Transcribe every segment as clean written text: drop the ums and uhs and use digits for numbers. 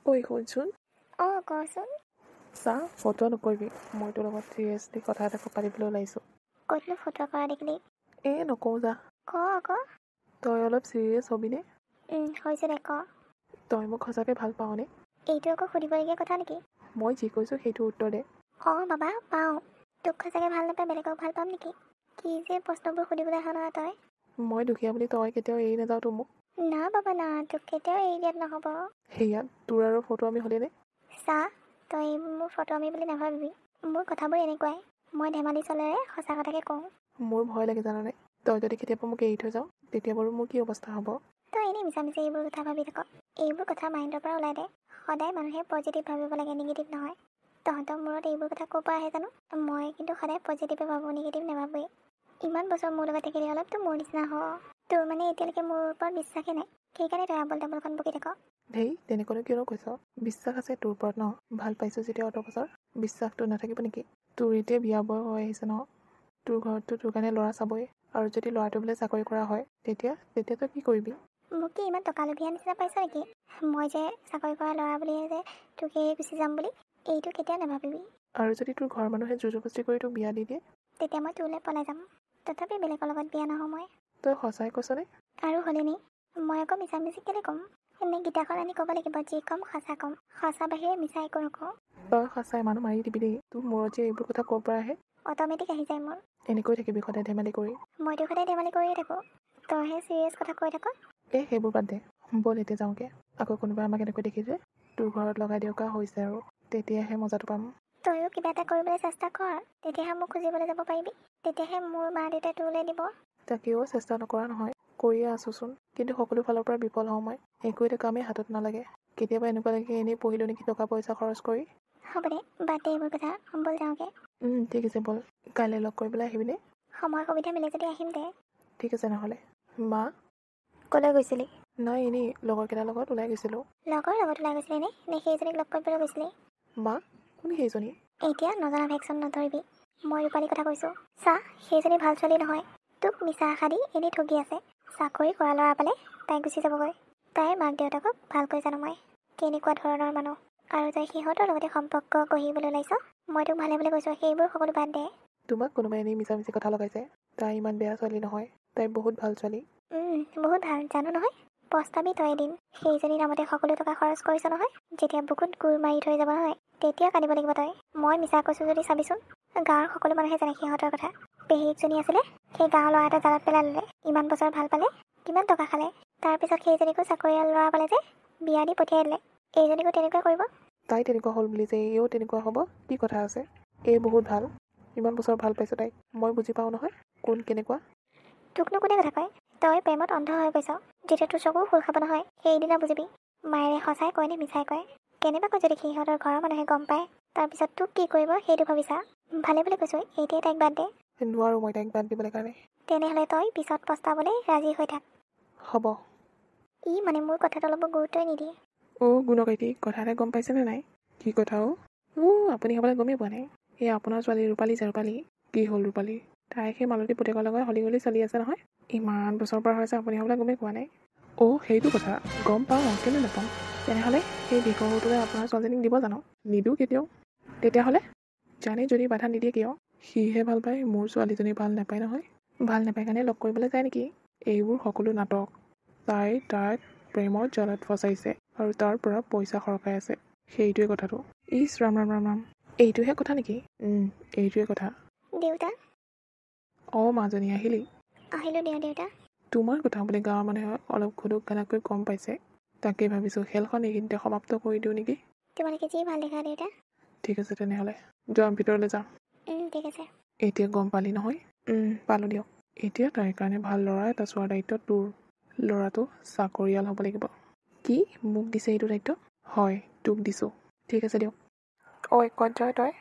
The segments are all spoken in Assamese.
ঐ শুনচোন। কচোন। চা ফটো নকৰিবি, মই তোৰ লগত চিৰিয়াছলি কথা এটা পাতিবলৈ ওলাইছোঁ। ক'তনো ফটো কৰা দেখিলি? নকওঁ যা। আকৌ। তই অলপ চিৰিয়াছ হবিনে? হৈছে দে ক। তই মোক সঁচাকৈ ভাল পাৱনে? এইটো আকৌ সুধিবলগীয়া কথা নেকি? মই যি কৈছোঁ সেইটো উত্তৰ দে। বাবা পাওঁ। তোক সঁচাকৈ ভাল নাপায় বেলেগক ভাল পাম নেকি? কি যে প্ৰশ্নবোৰ সুধিবলৈ আহা নহয় তই। মই দুখীয়া বুলি তই কেতিয়াও এৰি নাযাওঁতো মোক। না বাবা না, তোক কেতিয়াও এৰি দিয়াত নহ'ব। সেয়া তোৰ আৰু ফটো আমি হ'লেনে? চা, তই মোৰ ফটো আমি বুলি নাভাবিবি। মোৰ কথাবোৰ এনেকুৱাই। মই ধেমালি চলেৰে সঁচা কথাকে কওঁ। মোৰ ভয় লাগে জাননে? তই যদি কেতিয়াবা মোক এৰি থৈ যাওঁ তেতিয়া বাৰু মোৰ কি অৱস্থা হ'ব? তই এনেই মিছামিছি এইবোৰ কথা ভাবি থাক। এইবোৰ কথা মাইণ্ডৰ পৰা ওলাই দে। সদায় মানুহে পজিটিভ ভাবিব লাগে, নিগেটিভ নহয়। তহঁতৰ মূৰত এইবোৰ কথা ক'ৰ পৰা আহে জানো? মই কিন্তু সদায় পজিটিভে ভাবোঁ, নিগেটিভ নাভাবোৱেই। ইমান বছৰ মোৰ লগত থাকিলে অলপতো মোৰ নিচিনা হ। তোৰ মানে এতিয়ালৈকে মোৰ ওপৰত বিশ্বাসেই নাই, সেইকাৰণে তই আবল তাবলখন বকি থাক। ধেই তেনেকুৱানো কিয়নো কৈছ? বিশ্বাস আছে তোৰ ওপৰত ন? ভাল পাইছোঁ যেতিয়া অত বছৰ, বিশ্বাসটো নাথাকিব নেকি? তোৰ এতিয়া বিয়া বয়স হৈ আহিছে ন? তোৰ ঘৰততো তোৰ কাৰণে ল'ৰা চাবই, আৰু যদি ল'ৰাটো বোলে চাকৰি কৰা হয় তেতিয়া তই কি কৰিবি? মোক কি ইমান টকা লোভীয়া নিচিনা পাইছ নেকি? মই যে চাকৰি কৰা ল'ৰা বুলিয়ে যে তোক এৰি গুচি যাম বুলি এইটো কেতিয়াও নাভাবিবি। আৰু যদি তোৰ ঘৰৰ মানুহে জোৰ জবস্তি কৰি তোক বিয়া দি দিয়ে? তেতিয়া মই তোলৈ পলাই যাম। তথাপি বেলেগৰ লগত বিয়া নহওঁ মই। তই সঁচাই কৈছনে? আৰু হ'লেনি? মই আকৌ মিছামিছি কেলৈ ক'ম? এনে গীতাখন আনি ক'ব লাগিব, যি ক'ম সঁচা ক'ম। সঁচা বাহিৰে মিছা একো নকওঁ। তই সঁচাই মানুহ মাৰি দিবি দেই। তোৰ মূৰত যে এইবোৰ কথা ক'ৰ পৰা আহে? অট'মেটিক আহি যায় মোৰ। এনেকৈ থাকিবি সদায় ধেমালি কৰি? মইতো সদায় ধেমালি কৰিয়ে থাকোঁ। তইহে চিৰিয়াছ কথা কৈ থাক। সেইবোৰ বাদ দে, ব'ল এতিয়া যাওঁগৈ। আকৌ কোনোবাই আমাক এনেকৈ দেখিছে তোৰ ঘৰত লগাই দিয়কা হৈছে আৰু তেতিয়াহে মজাটো পাম। তইও কিবা এটা কৰিবলৈ চেষ্টা কৰ, তেতিয়াহে মোক খুজিবলৈ যাব পাৰিবি। তেতিয়াহে মোৰ মা দেউতাই তোলৈ দিব। তাকেও চেষ্টা নকৰা নহয়, কৰিয়ে আছোচোন। কিন্তু সকলো ফালৰ পৰা বিফল হওঁ মই। একো এটা কামেই হাতত নালাগে। কেতিয়াবা এনেকুৱা লাগে এনেই পঢ়িলোঁ নেকি টকা পইচা খৰচ কৰি। হ'ব দে, বাদ দে এইবোৰ কথা, ব'ল যাওঁগৈ। ঠিক আছে ব'ল। কাইলৈ লগ কৰিবলৈ আহিবিনে? সময় সুবিধা মিলে যদি আহিম দে। ঠিক আছে নহ'লে। মা? ক'লৈ গৈছিলি? নাই এনেই লগৰকেইটাৰ লগত ওলাই গৈছিলোঁ। লগৰ লগত ওলাই গৈছিলি নে সেইজনীক লগ কৰিবলৈ গৈছিলি? মা কোন সেইজনী? এতিয়া নজনা ভেকশ্যন নধৰিবি। মই ৰূপালীৰ কথা কৈছোঁ। চা, সেইজনী ভাল ছোৱালী নহয়। তোক মিছা আশা দি এনেই ঠগি আছে। চাকৰি কৰা ল'ৰা পালে তাই গুচি যাবগৈ। তাইৰ মাক দেউতাকক ভালকৈ জানো মই, কেনেকুৱা ধৰণৰ মানুহ। আৰু তই সিহঁতৰ লগতে সম্পৰ্ক গঢ়িবলৈ ওলাইছ। মই তোক ভালে বুলি কৈছোঁ, সেইবোৰ সকলো বাদ দে। তোমাক কোনোবাই এনেই মিছামিছি কথা লগাইছে। তাই ইমান বেয়া ছোৱালী নহয়, তাই বহুত ভাল ছোৱালী। বহুত ভাল, জানো নহয়। পস্তাবি তই এদিন। সেইজনীৰ নামতে সকলো টকা খৰচ কৰিছ নহয়। যেতিয়া বুকুত গোৰ মাৰি থৈ যাব নহয়, তেতিয়া কান্দিব লাগিব তই। মই মিছা কৈছোঁ যদি চাবিচোন। গাঁৱৰ সকলো মানুহে জানে সিহঁতৰ কথা। পেহীকজনী আছিলে, সেই গাঁৱৰ ল'ৰা এটা জালত পেলাই ল'লে। ইমান বছৰ ভাল পালে, কিমান টকা খালে। তাৰপিছত সেইজনীকো চাকৰিয়াল ল'ৰা পালে যে বিয়া দি পঠিয়াই দিলে। এইজনীকো তেনেকুৱা কৰিব। তাই তেনেকুৱা হ'ল বুলি যে এইও তেনেকুৱা হ'ব কি কথা আছে? এই বহুত ভাল, ইমান বছৰ ভাল পাইছোঁ তাইক। মই বুজি পাওঁ নহয় কোন কেনেকুৱা। তোকনো কোনে কথা কয়? তই প্ৰেমত অন্ধ হৈ গৈছ। যেতিয়া তোৰ চকু খোল খাব নহয়, সেইদিনা বুজিবি মায়েৰে সঁচাই কয় নে মিছাই কয়। কেনেবাকৈ যদি সিহঁতৰ ঘৰৰ মানুহে গম পায়, তাৰপিছত তোক কি কৰিব সেইটো ভাবিছা। ভালে বুলি কৈছোঁ, এতিয়া তাইক বাদ দে। নোৱাৰোঁ মই তাইক বাদ দিবলৈ কাৰণে। তেনেহ'লে তই পিছত পস্তাবলৈ ৰাজি হৈ থাক। হ'ব। মানে মোৰ কথাটো অলপ গুৰুত্বই নিদিয়ে। গুণকাইটি, কথা এটা গম পাইছেনে নাই? কি কথা আপুনি হ'বলৈ গমেই পোৱা নাই। এই আপোনাৰ ছোৱালী ৰূপালী যে ৰূপালী, কি হ'ল ৰূপালী? তাই সেই মালতী পুতেকৰ লগত হলি গলি চলি আছে নহয়। ইমান বছৰৰ পৰা হৈছে আপুনি হ'বলৈ গমেই পোৱা নাই। সেইটো কথা গম পাওঁ, কেলৈ নাপাওঁ। তেনেহ'লে সেই বিষয়টোৱে আপোনাৰ ছোৱালীজনীক দিব জানো? নিদিওঁ কেতিয়াও। তেতিয়াহ'লে জানি যদি বাধা নিদিয়ে কিয়? সিহে ভাল পায়, মোৰ ছোৱালীজনী ভাল নাপায় নহয়। ভাল নাপায় কাৰণে লগ কৰিবলৈ যায় নেকি? এইবোৰ সকলো নাটক। তাই তাক প্ৰেমৰ জালত ফচাইছে আৰু তাৰ পৰা পইচা সৰকাই আছে। সেইটোৱে কথাটো। ইছ ৰাম ৰাম ৰাম ৰাম, এইটোহে কথা নেকি? এইটোৱে কথা। দেউতা? মাজনী আহিলি? আহিলোঁ দেউতা। তোমাৰ কথা বুলি গাঁৱৰ মানুহে অলপ খুদুক খানাকৈ গম পাইছে। তাকেই ভাবিছোঁ খেলখন এইখিনিতে সমাপ্ত কৰি দিওঁ নেকি? তোমালোকে যি ভাল দেখা দেউতা। ঠিক আছে তেনেহ'লে যাওঁ, ভিতৰলৈ যাওঁ। ঠিক আছে। এতিয়া গম পালি নহয়? পালোঁ দিয়ক। এতিয়া তাইৰ কাৰণে ভাল ল'ৰা এটা চোৱাৰ দায়িত্ব তোৰ। ল'ৰাটো চাকৰিয়াল হ'ব লাগিব। কি মোক দিছে এইটো দায়িত্ব? হয়, তোক দিছোঁ। ঠিক আছে দিয়ক। ক'ত যায় তই?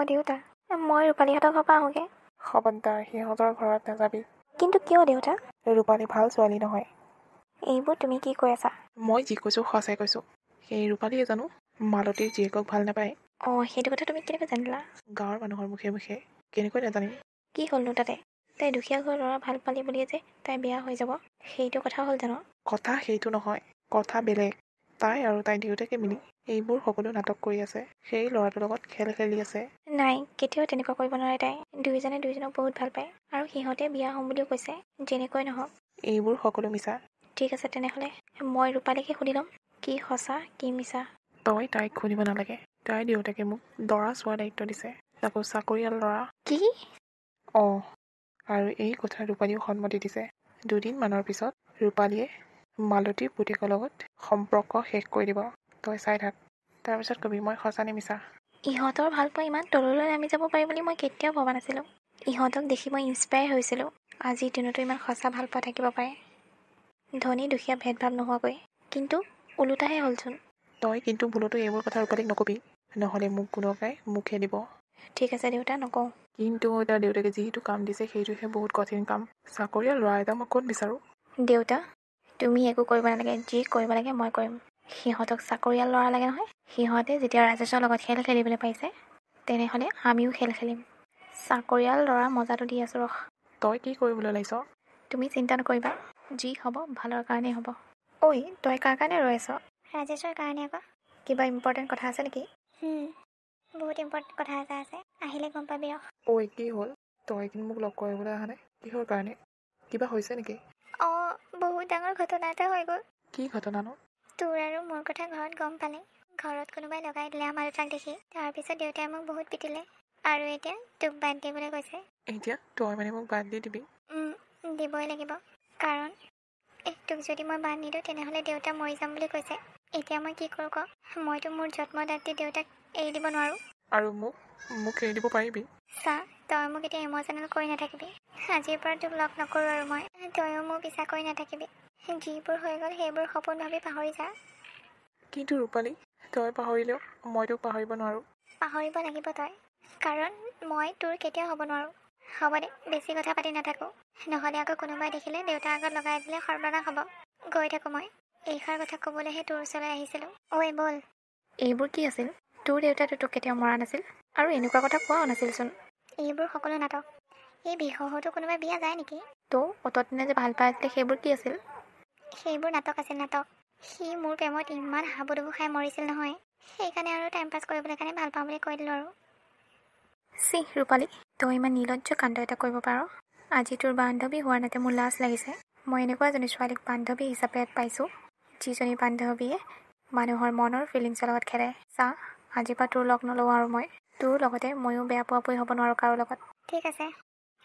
দেউতা, মই ৰূপালীহঁতৰ ঘৰৰ পৰা আহোঁগৈ। খবৰদাৰ সিহঁতৰ ঘৰত নাযাবি। কিন্তু কিয় দেউতা? ৰূপালী ভাল ছোৱালী নহয়। এইবোৰ তুমি কি কৈ আছা? মই যি কৈছোঁ সঁচাই কৈছোঁ। সেই ৰূপালীয়ে জানো মালতীৰ জীয়েকক ভাল নাপায়। সেইটো কথা তুমি কেনেকৈ জানিলা? গাঁৱৰ মানুহৰ মুখে মুখে, কেনেকৈ নাজানিম। কি হ'লনো তাতে? তাই দুখীয়া ঘৰৰ ল'ৰা ভাল পালি বুলিয়ে যে তাই বেয়া হৈ যাব, সেইটো কথা হ'ল জানো? কথা সেইটো নহয়, কথা বেলেগ। তাই আৰু তাইৰ দেউতাকে মিলি এইবোৰ সকলো নাটক কৰি আছে। সেই ল'ৰাটোৰ লগত খেল খেলি আছে। নাই, কেতিয়াও তেনেকুৱা কৰিব নোৱাৰে তাই। দুয়োজনে দুয়োজনক বহুত ভাল পায় আৰু সিহঁতে বিয়া হ'ম বুলিও কৈছে। যেনেকৈ নহওক এইবোৰ সকলো মিছা। ঠিক আছে তেনেহ'লে মই ৰূপালীকে সুধি ল'ম কি সঁচা কি মিছা। তই তাইক শুনিব নালাগে। তাইৰ দেউতাকে মোক দৰা চোৱাৰ দায়িত্ব দিছে, তাকো চাকৰিয়াল ল'ৰা। কি? অঁ, আৰু এই কথা ৰূপালীয়েও সন্মতি দিছে। দুদিনমানৰ পিছত ৰূপালীয়ে মালতীৰ পুতেকৰ লগত সম্পৰ্ক শেষ কৰি দিব। তই চাই থাক, তাৰপিছত কবি মই সঁচা নে মিছা। ইহঁতৰ ভাল পোৱা ইমান তললৈ নামি যাব পাৰি বুলি মই কেতিয়াও ভবা নাছিলোঁ। ইহঁতক দেখি মই ইনস্পায়াৰ হৈছিলোঁ। আজিৰ দিনতো ইমান সঁচা ভাল পোৱা থাকিব পাৰে, ধনী দুখীয়া ভেদভাৱ নোহোৱাকৈ। কিন্তু ওলোটাহে হ'লচোন। তই কিন্তু ভুলতো এইবোৰ কথা ৰূপালীক নকবি, নহ'লে মোক কোনোবাই মুখে দিব। ঠিক আছে দেউতা, নকওঁ। কিন্তু তাৰ দেউতাকে যিটো কাম দিছে সেইটোহে বহুত কঠিন কাম। চাকৰিয়াল ল'ৰা এটা মই ক'ত বিচাৰোঁ। দেউতা, তুমি একো কৰিব নালাগে। যি কৰিব লাগে মই কৰিম। সিহঁতক চাকৰিয়াল ল'ৰা লাগে নহয়। সিহঁতে যেতিয়া ৰাজেশৰ লগত খেল খেলিবলৈ পাইছে, তেনেহ'লে আমিও খেল খেলিম। চাকৰিয়াল ল'ৰা মজাটো দি আছোঁ ৰখ। তই কি কৰিবলৈ ওলাইছ? তুমি চিন্তা নকৰিবা, যি হ'ব ভালৰ কাৰণেই হ'ব। ঐ, তই কাৰ কাৰণে ৰৈ আছ? ৰাজেশৰ কাৰণে আকৌ। কিবা ইম্পৰ্টেণ্ট কথা আছে নেকি? বহুত ইম্পৰ্টেণ্ট কথা এটা আছে, আহিলে গম পাবি ৰখ। ঐ, কি হ'ল? তই কিন্তু মোক লগ কৰিবলৈ অহা নাই, কিহৰ কাৰণে? কিবা হৈছে নেকি? অঁ, বহুত ডাঙৰ ঘটনা এটা হৈ গ'ল। কি ঘটনানো? তোৰ আৰু মোৰ কথা ঘৰত গম পালে। ঘৰত কোনোবাই লগাই দিলে আমাৰ দুটাক দেখি। তাৰপিছত দেউতাই মোক বহুত পিটিলে আৰু এতিয়া তোক বাদ দিবলৈ কৈছে। এতিয়া তই মানে মোক বাদ দি দিবি? দিবই লাগিব, কাৰণ তোক যদি মই বাদ নিদিওঁ তেনেহ'লে দেউতা মৰি যাম বুলি কৈছে। এতিয়া মই কি কৰোঁ ক? মইতো মোৰ জন্মদাত্ৰী দেউতাক এৰি দিব নোৱাৰোঁ। আৰু মোক এৰি দিব পাৰিবি? চা, তই মোক এতিয়া ইম'চনেল কৰি নাথাকিবি। আজিৰ পৰা তোক লগ নকৰোঁ আৰু মই। তইও মোক বিশ্বাস কৰি নাথাকিবি। যিবোৰ হৈ গ'ল সেইবোৰ সপোন ভাবি পাহৰি যা। কিন্তু ৰূপালী, তই পাহৰিলেও মই তোক পাহৰিব নোৱাৰোঁ। পাহৰিব লাগিব তই, কাৰণ মই তোৰ কেতিয়াও হ'ব নোৱাৰোঁ। হ'ব দে, বেছি কথা পাতি নাথাকোঁ, নহ'লে আকৌ কোনোবাই দেখিলে দেউতাৰ আগত লগাই দিলে সৰ্বনাশ হ'ব। গৈ থাকোঁ মই। এইষাৰ কথা ক'বলৈহে তোৰ ওচৰলৈ আহিছিলোঁ। ঐ ব'ল। এইবোৰ কি আছিল? তোৰ দেউতাইতো তোক কেতিয়াও মৰা নাছিল আৰু এনেকুৱা কথা কোৱাও নাছিলচোন। এইবোৰ সকলো নাটক। এই বিহতো কোনোবাই বিয়া যায় নেকি? তো অতদিনে যে ভাল পাই আছিলে সেইবোৰ কি আছিল? সেইবোৰ নাটক আছিল, নাটক। সি মোৰ প্ৰেমত ইমান হাবুডুবু খাই মৰিছিল নহয়। সেইকাৰণে আৰু টাইম পাছ কৰিবলৈ কাৰণে ভাল পাওঁ বুলি কৈ দিলোঁ আৰু। চি ৰূপালী, তই ইমান নিৰ্লজ্জ কাণ্ড এটা কৰিব পাৰ। আজি তোৰ বান্ধৱী হোৱাৰ নাতে মোৰ লাজ লাগিছে। মই এনেকুৱা এজনী ছোৱালীক বান্ধৱী হিচাপে পাইছোঁ, যিজনী বান্ধৱীয়ে মানুহৰ মনৰ ফিলিংছৰ লগত খেলে। চা, আজিৰ পৰা তোৰ লগ নলওঁ আৰু মই। তোৰ লগতে ময়ো বেয়া পোৱা পুই হ'ব নোৱাৰোঁ কাৰো লগত। ঠিক আছে,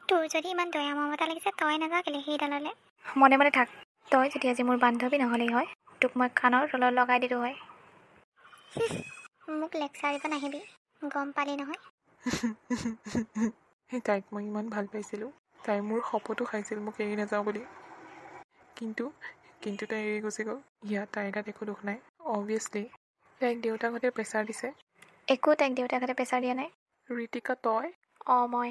তোৰ যদি ইমান দয়া মমতা লাগিছে তই নাযাওঁ কেলে সেইডাললৈ। মনে মনে থাক। তই যদি আজি মোৰ বান্ধৱী নহ'লেই হয়, তোক মই কাণৰ তলত লগাই দিলোঁ হয়। মোক লেকচাৰ দিব নাহিবি, গম পালি নহয়। তাইক মই ইমান ভাল পাইছিলোঁ। তাই মোৰ শপতো খাইছিল মোক এৰি নাযাওঁ বুলি। কিন্তু তাই এৰি গুচি গ'ল। ইয়াত তাইৰ গাত একো দুখ নাই। অবভিয়াছলি তাইক দেউতাকহঁতে প্ৰেছাৰ দিছে। একো তাইক দেউতাকহঁতে প্ৰেছাৰ দিয়া নাই। ঋতিকা, তই? অঁ, মই।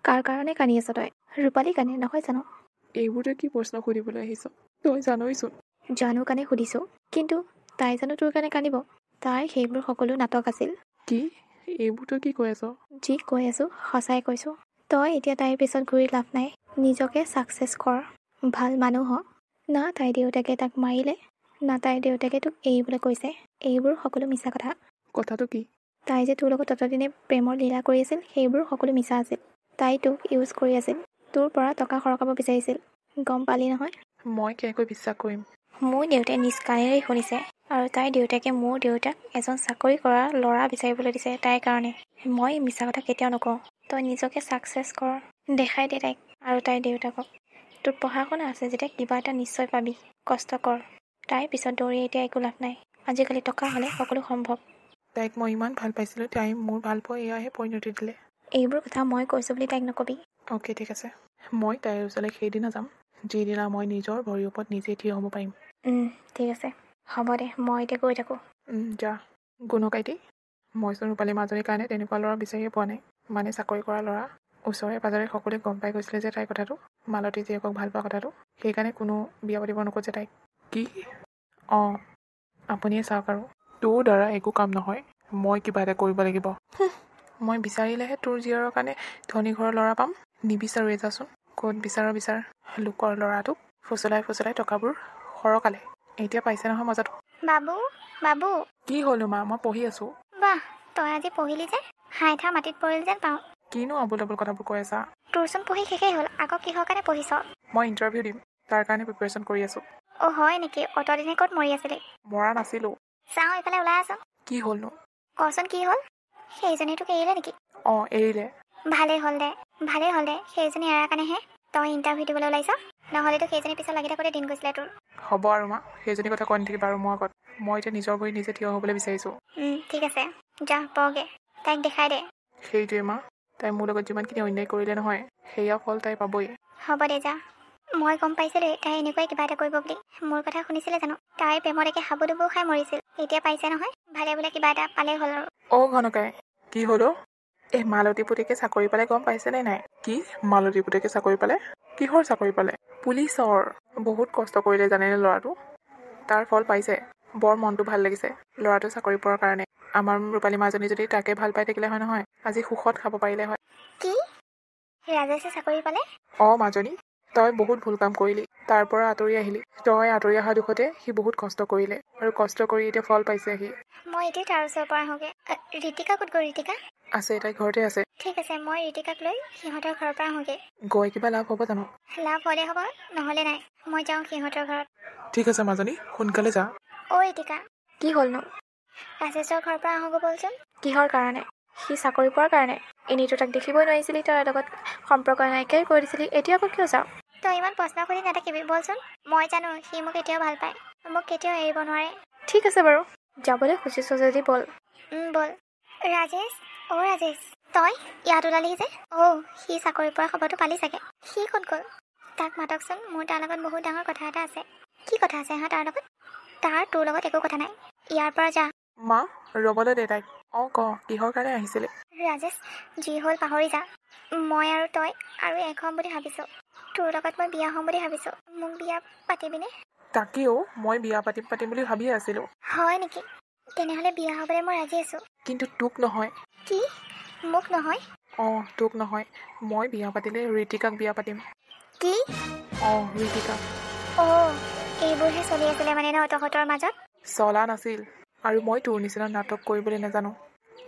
কাৰ কাৰণে কান্দি আছ তই? ৰূপালী কান্দি নহয় জানো? এইবোৰ তই কি প্ৰশ্ন সুধিবলৈ আহিছ? তই জানইচোন। জানো কাৰণে সুধিছোঁ, কিন্তু তাই জানো তোৰ কাৰণে কান্দিব? তাই সেইবোৰ সকলো নাটক আছিল। কি? এইবোৰ তই কি কৈ আছ? যি কৈ আছোঁ সঁচাই কৈছোঁ। তই এতিয়া তাইৰ পিছত ঘূৰি লাভ নাই। নিজকে ছাকচেছ কৰ, ভাল মানুহ হ। না তাইৰ দেউতাকে তাক মাৰিলে, না তাইৰ দেউতাকে তোক এৰিবলৈ কৈছে। এইবোৰ সকলো মিছা কথা। কথাটো কি? তাই যে তোৰ লগত ততদিনে প্ৰেমৰ লীলা কৰি আছিল, সেইবোৰ সকলো মিছা আছিল। তাই তোক ইউজ কৰি আছিল, তোৰ পৰা টকা সৰকাব বিচাৰিছিল। গম পালি নহয়? মই কেনেকৈ বিশ্বাস কৰিম? মোৰ দেউতাই নিজ কাণেৰেই শুনিছে, আৰু তাইৰ দেউতাকে মোৰ দেউতাক এজন চাকৰি কৰা ল'ৰা বিচাৰিবলৈ দিছে তাইৰ কাৰণে। মই মিছা কথা কেতিয়াও নকওঁ। তই নিজকে ছাকচেছ কৰ, দেখাই দে তাইক আৰু তাইৰ দেউতাকক। তোৰ পঢ়া শুনা আছে যেতিয়া কিবা এটা নিশ্চয় পাবি। কষ্ট কৰ। তাইৰ পিছত দৌৰি এতিয়া একো লাভ নাই। আজিকালি টকা হ'লে সকলো সম্ভৱ। তাইক মই ইমান ভাল পাইছিলোঁ, তাই মোৰ ভাল পোৱা এয়াহে পৰিণতি দিলে। এইবোৰ কথা মই কৈছোঁ বুলি তাইক নকবি। অ'কে, ঠিক আছে। মই তাইৰ ওচৰলৈ সেইদিনা যাম, যিদিনা মই নিজৰ ভৰিৰ ওপৰত নিজে থিয় হ'ব পাৰিম। ঠিক আছে, হ'ব দে, মই এতিয়া গৈ থাকোঁ। যা। গুণকাইটি, মইচোন ৰূপালীৰ মাজনীৰ কাৰণে তেনেকুৱা ল'ৰা বিচাৰিয়ে পোৱা নাই। মানে চাকৰি কৰা ল'ৰা। ওচৰে পাজৰে সকলোৱে গম পাই গৈছিলে যে তাইৰ কথাটো, মালতী জীয়েকক ভাল পোৱা কথাটো। সেইকাৰণে কোনো বিয়া পাতিব নোখোজে তাইক। কি? অঁ, আপুনিয়ে চাওক আৰু। তোৰ দ্বাৰা একো কাম নহয়, মই কিবা এটা কৰিব লাগিব। মই বিচাৰিলেহে তোৰ জীয়াৰৰ কাৰণে ধনী ঘৰৰ ল'ৰা পাম। নিবিচাৰোঁ যাচোন। ক'ত বিচাৰ লোকৰ ল'ৰাটোক ফুচলাই টকাবোৰ সৰকালে। এতিয়া পাইছে নহয় মজাটো। বাবু বাবু কি হ'লনো মা মই পঢ়ি আছোঁ বাহ তই আজি পঢ়িলি যে হাইঠা মাটিত পৰিল যেন পাওঁ কিনো আবুল আবুল কথাবোৰ কৈ আছা তোৰচোন পঢ়ি শেষেই হ'ল আকৌ কিহৰ কাৰণে পঢ়িছ মই ইণ্টাৰভিউ দিম তাৰ কাৰণে প্ৰিপেৰেশ্যন কৰি আছোঁ অ' হয় নেকি অতদিনে ক'ত মৰি আছিলি মৰা নাছিলোঁ চাওঁ এইফালে ওলাই আছ কি হ'লনো কচোন কি হ'ল সেইজনী তোক এৰিলে নেকি অঁ এৰিলে ভালেই হ'ল দে সেইজনী এৰাৰ কাৰণেহে তই ইণ্টাৰভিউ দিবলৈ ওলাইছ নহ'লেতো সেইজনী পিছত লাগি থাকোঁতে দিন গৈছিলে তোৰ হ'ব আৰু মা সেইজনী কথা কৈ নাথাকিবা আৰু মোৰ আগত মই এতিয়া নিজৰ ভৰি নিজে থিয় হ'বলৈ বিচাৰিছোঁ ঠিক আছে যা পঢ়গে তাইক দেখাই দে সেইটোৱে মা তাই মোৰ লগত যিমানখিনি অন্যায় কৰিলে নহয় সেয়া ফল তাই পাবই হ'ব দে যা মই গম পাইছিলোঁ তাই এনেকুৱাই কিবা এটা কৰিব বুলি মোৰ কথা শুনিছিলে জানো তাই প্ৰেমত একে হাবুডুবু খাই মৰিছিল এতিয়া পাইছে নহয় ভালে বোলে কিবা এটা পালেই হ'ল আৰু অ' ঘনকাই কি হ'ল এই মালতী পুতেকে চাকৰি পালে গম পাইছেনে নাই কি মালতী পুতেকে চাকৰি পালে কিহৰ চাকৰি পালে পুলিচৰ বহুত কষ্ট কৰিলে জানেনে ল'ৰাটো তাৰ ফল পাইছে বৰ মনটো ভাল লাগিছে ল'ৰাটো চাকৰি পোৱাৰ কাৰণে আমাৰ ৰূপালী মাজনী যদি তাকে ভাল পাই থাকিলে হয় নহয় আজি সুখত খাব পাৰিলে হয় কি ৰাজেশে চাকৰি পালে অঁ মাজনী তই বহুত ভুল কাম কৰিলি তাৰ পৰা আঁতৰি আহিলি তই আঁতৰি অহা দুখতে সি বহুত কষ্ট কৰিলে আৰু কষ্ট কৰি এতিয়া ফল পাইছে সি মই এতিয়া তাৰ ওচৰৰ পৰা আহোঁগৈ ঋতিকা ক'ত গ'ল ঋতিকা আছে তাই ঘৰতে আছে ঠিক আছে মই ঋতিকাক লৈ সিহঁতৰ ঘৰৰ পৰা আহোঁগৈ গৈ কিবা লাভ হ'ব জানো লাভ হ'লে হ'ব নহ'লে নাই মই যাওঁ সিহঁতৰ ঘৰত ঠিক আছে মাজনী সোনকালে যা অ' ঋতিকা কি হ'লনো ৰাজেশৰ ঘৰৰ পৰা আহোঁগৈ বলচোন কিহৰ কাৰণে সি চাকৰি পোৱাৰ কাৰণে এনেইতো তাক দেখিবই নোৱাৰিছিলি তাৰ লগত সম্পৰ্ক নাইকিয়াই কৰি দিছিলি এতিয়া আকৌ কিয় যাওঁ তই ইমান প্ৰশ্ন সুধি নাথাকিবি বলচোন মই জানো সি মোক এতিয়াও ভাল পায় মোক কেতিয়াও এৰিব নোৱাৰে ঠিক আছে বাৰু যাবলৈ খুজিছ যদি ব'ল ব'ল ৰাজেশ অ' ৰাজেশ তই ইয়াত ওলালি যে অ' সি চাকৰি পোৱাৰ খবৰটো পালি চাগে সি ক'ত গ'ল তাক মাতকচোন মোৰ তাৰ লগত বহুত ডাঙৰ কথা এটা আছে কি কথা আছে হা তাৰ লগত তোৰ লগত একো কথা নাই ইয়াৰ পৰা যা মা ৰ'বলৈ দে তাইক অঁ ক কিহৰ কাৰণে আহিছিলে ৰাজেশ যি হ'ল পাহৰি যা মই আৰু তই আৰু এক হ'ম বুলি ভাবিছোঁ তোৰ লগত মই বিয়া হ'ম বুলি ভাবিছোঁ মোক বিয়া পাতিবিনে তাকেও মই বিয়া পাতিম বুলি ভাবিয়ে আছিলোঁ হয় নেকি তেনেহ'লে বিয়া হ'বলৈ মই ৰাজি আছোঁ কিন্তু তোক নহয় কি মোক নহয় অঁ তোক নহয় মই বিয়া পাতিলে ঋতিকাক বিয়া পাতিম কি অঁ ঋতিকা অ' এইবোৰহে চলি আছিলে মানে ন তহঁতৰ মাজত চলা নাছিল আৰু মই তোৰ নিচিনা নাটক কৰিবলৈ নাজানো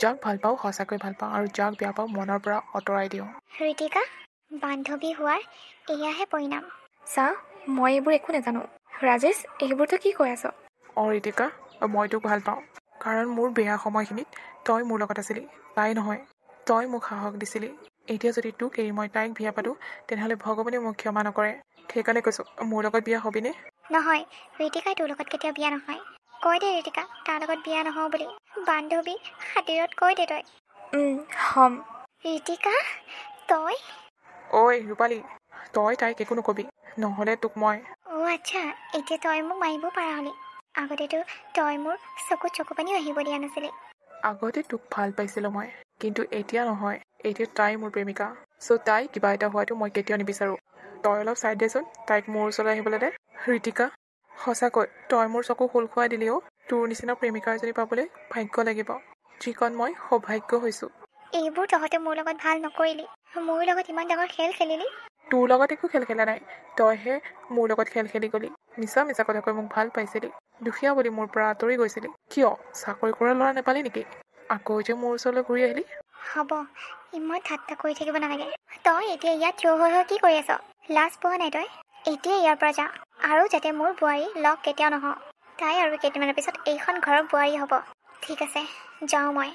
যাক ভাল পাওঁ সঁচাকৈ ভাল পাওঁ আৰু যাক বেয়া পাওঁ মনৰ পৰা আঁতৰাই দিওঁ ঋতিকা বান্ধৱী হোৱাৰ এয়াহে পৰিণাম চা মই এইবোৰ একো নাজানো ৰাজেশ এইবোৰতো কি কৈ আছ অঁ ঋতিকা মই তোক ভাল পাওঁ কাৰণ মোৰ বেয়া সময়খিনিত তই মোৰ লগত আছিলি তাই নহয় তই মোক সাহস দিছিলি এতিয়া যদি তোক এৰি মই তাইক বিয়া পাতোঁ তেনেহ'লে ভগৱানে মোক ক্ষমা নকৰে সেইকাৰণে কৈছোঁ মোৰ লগত বিয়া হ'বিনে নহয় ঋতিকাই তোৰ লগত কেতিয়াও বিয়া নহয় কৈ দে ঋতিকা তাৰ লগত বিয়া নহওঁ বুলি বান্ধৱী খাতিৰত কৈ দে তই হ'ম ঋতিকা তই ঐ ৰূপালী তই তাইক একো নকবি নহ'লে তোক মই অ' আচ্ছা এতিয়া তই মোক মাৰিব পাৰা হলি আগতেতো তই মোৰ চকু পানীও আহিব দিয়া নাছিলি আগতে তোক ভাল পাইছিলোঁ মই কিন্তু এতিয়া নহয় এতিয়া তাই মোৰ প্ৰেমিকা চ' তাই কিবা এটা হোৱাটো মই কেতিয়াও নিবিচাৰোঁ তই অলপ চাই দেচোন তাইক মোৰ ওচৰলৈ আহিবলৈ দে ঋতিকা সঁচাকৈ তই মোৰ চকু খোল খুৱাই দিলিও তোৰ নিচিনা প্ৰেমিকা এজনী পাবলৈ ভাগ্য লাগিব যিকণ মই সৌভাগ্য হৈছোঁ এইবোৰ তহঁতে মোৰ লগত ভাল নকৰিলি মোৰ লগত ইমান ডাঙৰ খেল খেলিলি তোৰ লগত একো খেল খেলা নাই তইহে মোৰ লগত খেল খেলি গ'লি মিছা কথা কৈ মোক ভাল পাইছিলি দুখীয়া বুলি মোৰ পৰা আঁতৰি গৈছিলি কিয় চাকৰি কৰা ল'ৰা নাপালি নেকি আকৌ যে মোৰ ওচৰলৈ ঘূৰি আহিলি হ'ব ইমান ঠাট্টা কৰি থাকিব নালাগে তই এতিয়া ইয়াত থিয় হৈ কি কৰি আছ লাজ পোৱা নাই তই এতিয়া ইয়াৰ পৰা যা আৰু যাতে মোৰ বোৱাৰী লগ কেতিয়াও নহওঁ তাই আৰু কেইদিনমানৰ পিছত এইখন ঘৰৰ বোৱাৰী হ'ব ঠিক আছে যাওঁ মই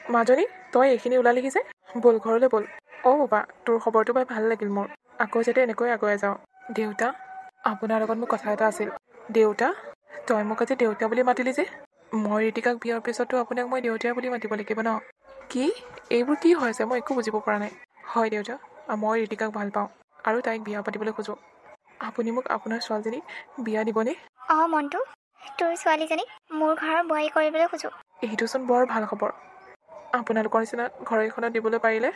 মাজনী তই এইখিনি ওলালিহি যে ব'ল ঘৰলৈ ব'ল অঁ বাবা তোৰ খবৰটো পাই ভাল লাগিল মোৰ আকৌ যাতে এনেকৈ আগুৱাই যাওঁ দেউতা আপোনাৰ লগত মোৰ কথা এটা আছিল দেউতা তই মোক আজি দেউতা বুলি মাতিলি যে মই ঋতিকাক বিয়াৰ পিছতো আপোনাক মই দেউতা বুলি মাতিব লাগিব ন কি এইবোৰ কি হৈছে মই একো বুজিব পৰা নাই হয় দেউতা মই ঋতিকাক ভাল পাওঁ আৰু তাইক বিয়া পাতিবলৈ খোজোঁ আপুনি মোক আপোনাৰ ছোৱালীজনীক বিয়া দিবনে অঁ মণ্টু তোৰ ছোৱালীজনীক মোৰ ঘৰৰ বোৱাৰী কৰিবলৈ খোজোঁ এইটোচোন বৰ ভাল খবৰ আপোনালোকৰ নিচিনা ঘৰ এখনত দিবলৈ পাৰিলে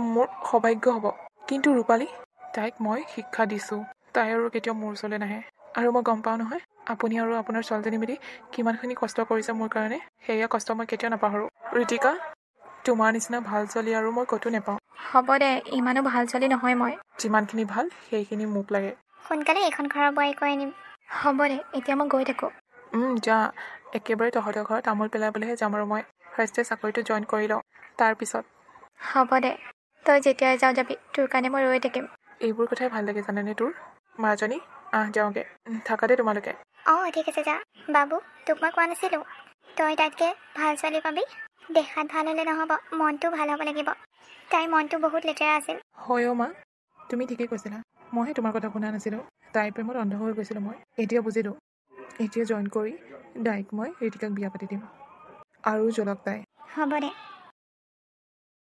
মোৰ সৌভাগ্য হ'ব কিন্তু ৰূপালী তাইক মই শিক্ষা দিছোঁ তাই আৰু কেতিয়াও মোৰ ওচৰলৈ নাহে আৰু মই গম পাওঁ নহয় আপুনি আৰু আপোনাৰ ছোৱালীজনী মিলি কিমানখিনি কষ্ট কৰিছে মোৰ কাৰণে সেয়া কষ্ট মই কেতিয়াও নাপাহৰোঁ ঋতিকা তোমাৰ নিচিনা ভাল ছোৱালী আৰু মই ক'তো নাপাওঁ হ'ব দে ইমানো ভাল ছোৱালী নহয় মই যিমানখিনি ভাল সেইখিনি মোক লাগে সোনকালে এইখন ঘৰৰ বোৱাৰী কৰি আনিম হ'ব দে এতিয়া মই গৈ থাকোঁ যা একেবাৰে তহঁতৰ ঘৰত তামোল পেলাবলৈহে যাম আৰু মই ফাৰ্ষ্টে চাকৰিটো জইন কৰি লওঁ তাৰপিছত হ'ব দে তই যেতিয়াই যাওঁ যাবি তোৰ কাৰণে মই ৰৈ থাকিম এইবোৰ কথাই ভাল লাগে জানেনে তোৰ মাজনী যাওঁগৈ থাকা দে তোমালোকে অঁ ঠিক আছে যা বাবু তোক মই কোৱা নাছিলোঁ তই তাতকৈ ভাল ছোৱালী পাবি দেখাত ভাল হ'লে নহ'ব মনটো ভাল হ'ব লাগিব তাইৰ মনটো বহুত লেতেৰা আছিল হয় অ' মা তুমি ঠিকেই কৈছিলা মইহে তোমাৰ কথা শুনা নাছিলোঁ তাইৰ প্ৰেমত অন্ধ হৈ গৈছিলোঁ মই এতিয়া বুজিলোঁ এতিয়া জইন কৰি ডাইৰেক্ট মই ঋতিকাক বিয়া পাতি দিম আৰু জ্বলক তাই হ'ব দে